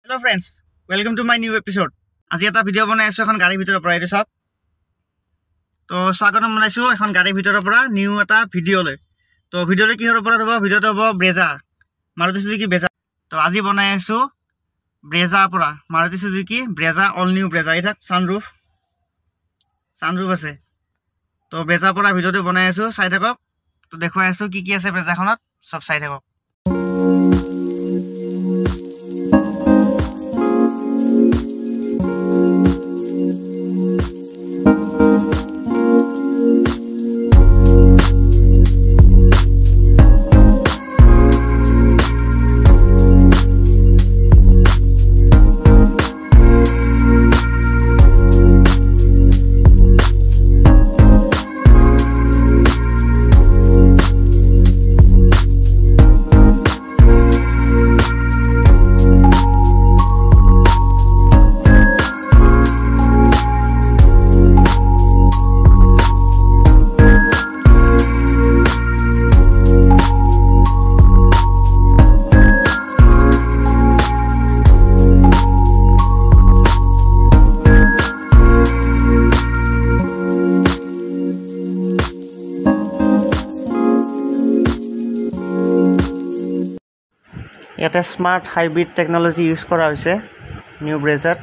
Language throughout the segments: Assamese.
Hello friends, welcome to my new episode. আজি এটা ভিডিও বনাই আছো এখন গাড়ীৰ ভিতৰৰ পৰা এইটো সব তো স্বাগতম বনাইছো এখন গাড়ীৰ ভিতৰৰ পৰা নিউ এটা ভিডিওলৈ তো ভিডিওটো কিহৰ ওপৰত হ'ব ভিডিওটো হ'ব ব্ৰেজা মাৰুতি সুজুকি ব্ৰেজা তো আজি বনাই আছো ব্ৰেজা পৰা Maruti Suzuki Brezza all new Brezza এটা সানৰুফ আছে তো ব্ৰেজা পৰা ভিডিওটো বনাই আছো চাই থাকক তো দেখুৱাই আছো কি আছে ব্ৰেজাখনত সব চাই থাকক ইয়াতে স্মাৰ্ট হাইব্ৰিড টেকনোলজি ইউজ কৰা হয়েছে নিউ ব্ৰেজাত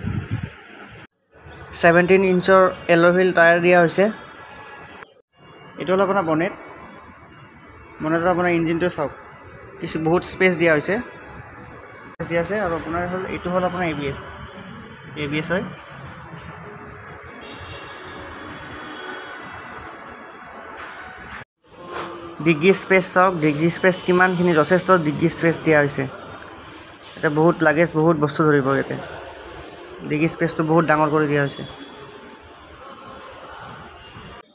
17 ইঞ্চৰ এলো হুইল টায়ার দিয়া হয়েছে এটা হল আপনার বনেট আপনার ইঞ্জিনটো চাওক কিছু বহুত স্পেস দিয়া হয়েছে আর আপনার হল এইটো হল আপনার এবিএস হয় ডিগ্ৰী স্পেস চাওক ডিগ্ৰী স্পেস কিমানখিনি যথেষ্ট ডিগ্ৰী স্পেস দিয়া হয়েছে এটা বহুত লাগেজ বহুত বস্তু ধৰিব ইয়াতে ডিগ্ৰী স্পেসটো বহুত ডাঙৰ কৰি দিয়া হৈছে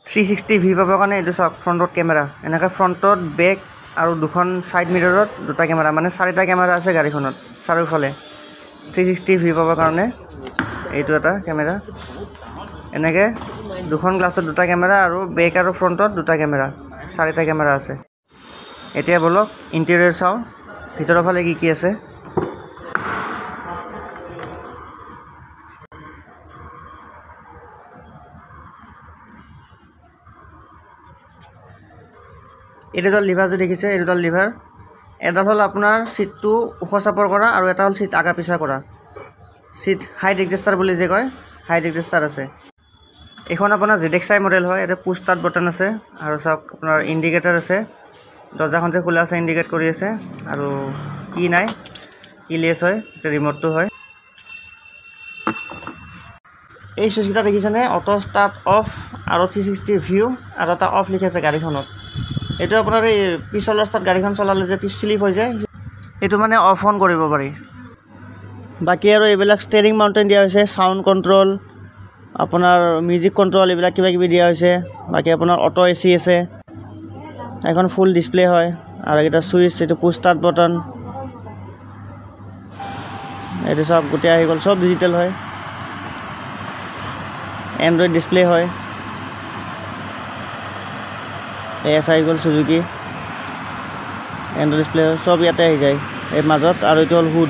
360 ভি পাবৰ কাৰণে এইটো চাওক ফ্ৰণ্টত কেমেৰা এনেকা ফ্ৰণ্টত বেক আৰু দুখন সাইড মিৰৰত দুটা কেমেৰা মানে চাৰিটা কেমেৰা আছে গাড়ীখনত চাৰিওফালে 360 ভি পাবৰ কাৰণে এইটো এটা কেমেৰা এনেকে দুখন গ্লাছত দুটা কেমেৰা আৰু বেক আৰু ফ্ৰণ্টত দুটা কেমেৰা চাৰিটা কেমেৰা আছে এতিয়া বলক ইন্টেৰিয়ৰ চাও ভিতৰৰ ফালে কি আছে এটা লিভাৰ যে দেখিছে এটা লিভাৰ এটা হল আপোনাৰ সিটটো উখ চাপৰ কৰা আৰু এটা হল সিট আগা পিছা কৰা সিট হাইট এডজাস্টাৰ বুলি যে কয় হাইট এডজাস্টাৰ আছে এখন আপোনাৰ ZXi মডেল হয় এটা পুশ স্টাৰ্ট বাটন আছে আৰু সব আপোনাৰ ইন্ডিকেটৰ আছে দৰজাখন যে খোলা আছে ইন্ডিকেট কৰি আছে আৰু কি নাই কিলেছ হয় এটা ৰিমোটটো হয় এই সুইচটা দেখিছেনে অটো স্টাৰ্ট অফ আৰু 360 ভিউ আৰু এটা অফ লিখা আছে গাড়ীখনত এটা আপোনাৰ এই পিছৰ ৰাস্তাত গাড়ীখন চলালে যে পিছ স্লিপ হৈ যায় এটো মানে অফ অন কৰিব পাৰি বাকি আৰু এইবিলাক ষ্টেৰিং মাউন্টেন দিয়া হৈছে সাউন্ড কন্ট্ৰোল আপোনাৰ মিউজিক কন্ট্ৰোল এইবিলাক কিবা কিবি দিয়া হৈছে বাকি আপোনাৰ অটো এসি আছে এখন ফুল ডিসপ্লে হয় আৰু এটা সুইচ এটা পুশ স্টার্ট বাটন এটা সব গুটে আহি গল সব ডিজিটাল হয় এন্ড্রয়েড ডিসপ্লে হয় এস আহি গল সুজুকি এন্ড্রয়েড ডিসপ্লে সব ইয়াতে আহি যায় এই মাজত আৰু এটা হল হুড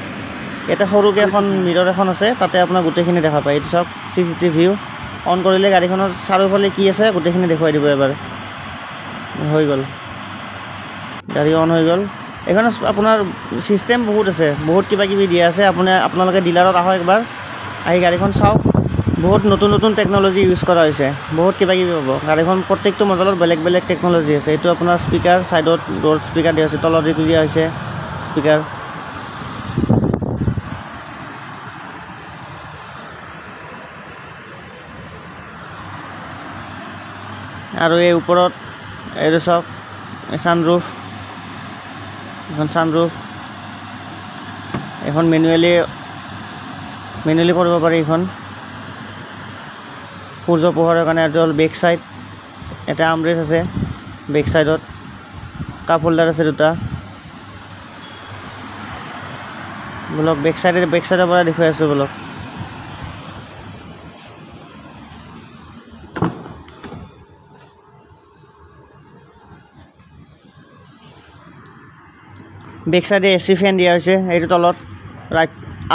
এটা সৰুকে এখন মিৰৰ এখন আছে তাতে আপোনাৰ গুটেখিনি দেখা পায় এইটো সব 360 ভিউ অন কৰিলে গাড়ীখনৰ চাৰিওফালে কি আছে গুটেখিনি দেখুৱাই দিব এবাৰ হৈ গল গাড়ী অন হৈ গল এখন আপোনাৰ সিস্টেম বহুত আছে বহুত কিবা কিবি দিয়া আছে আপোনালোকে ডিলাৰত আহক একবাৰ আহি গাড়ীখন চাওক বহুত নতুন টেকনোলজি ইউজ কৰা হৈছে বহুত কিবা কিবি পাব গাড়ীখন প্ৰত্যেকটো মডেলত বেলেগ বেলেগ টেকনোলজি আছে এইটো আপোনাৰ স্পিকাৰ সাইডত ডোৰ স্পিকাৰ দিয়া আছে তলত এইটো দিয়া হৈছে স্পিকাৰ আৰু এই ওপৰত এইটো সব সানৰুফ এখন ম্যানুয়ালি কৰিব পাৰি এখন সূৰ্য পোহৰৰ কাৰণে এটা হল বেক সাইড এটা আমৰেস আছে বেক সাইডত কাপ হোল্ডাৰ আছে দুটা বলক বেক সাইডৰ পৰা দেখুৱাই আছো বলক বেক সাইডে এসি ফ্যান দিয়া হয়েছে এইটো তলত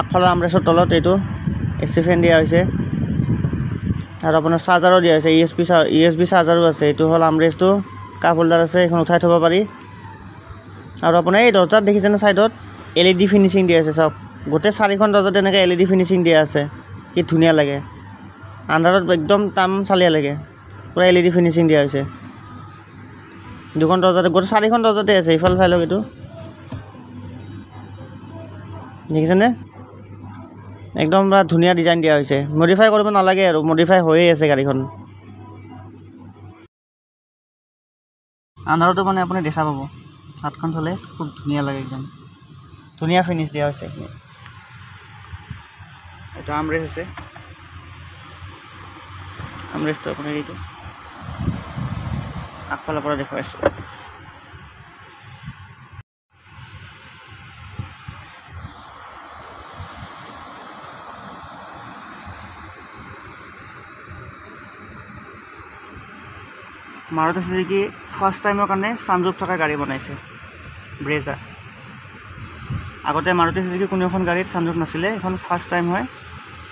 আগফালৰ আমৰেষ্টৰ তলত এইটো AC ফেন দিয়া হৈছে আৰু আপোনাৰ চাৰ্জাৰো দিয়া হৈছে USB চাৰ্জাৰো আছে এইটো হ'ল আমৰেষ্টটো কাপ হোল্ডাৰ আছে এখন উঠাই থ'ব পাৰি আৰু আপোনাৰ এই দৰ্জাত দেখিছেনে সাইডত LED ফিনিশিং দিয়া আছে সব গোটে চাৰিখন দৰ্জাত এনেকৈ LED ফিনিশিং দিয়া আছে কি ধুনীয়া লাগে আন্ধাৰত একদম তাম চালিয়া লাগে পুৰা LED ফিনিশিং দিয়া হৈছে দুখন দৰ্জাতে গোটে চাৰিখন দৰ্জাতে আছে ইফালে চাই লওক এইটো দেখিছেনে একদম ধুনীয়া ডিজাইন দিয়া হৈছে মডিফাই কৰিব নালাগে আৰু মডিফাই হৈয়ে আছে গাড়ীখন আন্ধাৰতো মানে আপুনি দেখা পাব হাতখন থলে খুব ধুনীয়া লাগে একদম ধুনীয়া ফিনিশ দিয়া হৈছে এটা আমৰেষ্ট আছে আমৰেষ্টটো আপুনি এইটো আগফালৰ পৰা দেখুৱাইছোঁ মাৰুতি সুজুকি ফাৰ্ষ্ট টাইমৰ কাৰণে সানৰুফ থকা গাড়ী বনাইছে ব্ৰেজা আগতে মাৰুতি সুজুকি কোনো এখন গাড়ীত সানৰুফ নাছিলে এখন ফাৰ্ষ্ট টাইম হয়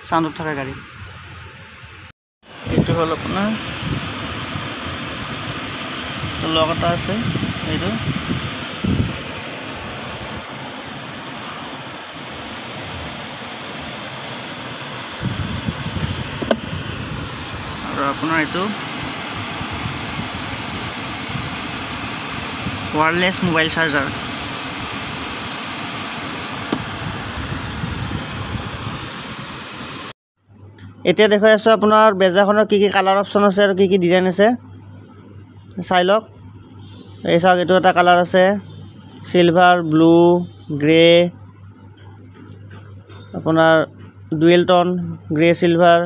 সানৰুফ থকা গাড়ী এইটো হ'ল আপোনাৰ লক এটা আছে এইটো আৰু আপোনাৰ এইটো wireless mobile charger এতিয়া দেখাই আছো আপোনাৰ বেজাখনৰ কি কালাৰ অপচন আছে আৰু কি ডিজাইন আছে চাই লওক এই চাওক এইটো এটা কালাৰ আছে সিলভাৰ ব্লু গ্ৰে আপোনাৰ ডুৱেল টোন গ্ৰে সিলভাৰ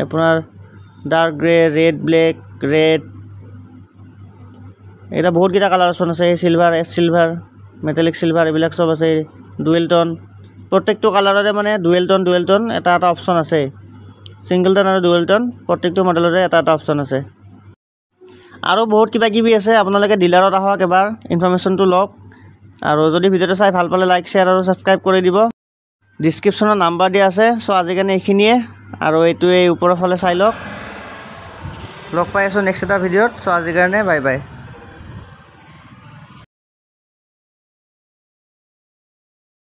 আপোনাৰ dark grey red black red এটা বহুত কিটা কালাৰ অপচন আছে silver S silver metallic silver এইবিলাক সব আছে ডুৱেল টোন প্ৰত্যেকটো কালাৰৰে মানে ডুৱেল টোন এটা অপচন আছে সিঙ্গল টোন আৰু ডুৱেল টোন প্ৰত্যেকটো মডেলৰে এটা অপচন আছে আৰু বহুত কিবা কিবি আছে আপোনালোকে ডিলাৰত আহক এবাৰ ইনফৰমেশনটো লওক আৰু যদি ভিডিওটো চাই ভাল পালে লাইক শেয়াৰ আৰু সাবস্ক্ৰাইব কৰি দিব ডেসক্ৰিপচনত নাম্বাৰ দিয়া আছে সো আজি কাৰণে এইখিনিয়ে আৰু এইটো এই ওপৰৰ ফালে চাই লওক লগ পাই আছো নেক্সট এটা ভিডিওত সো আজি কাৰণে বাই বাই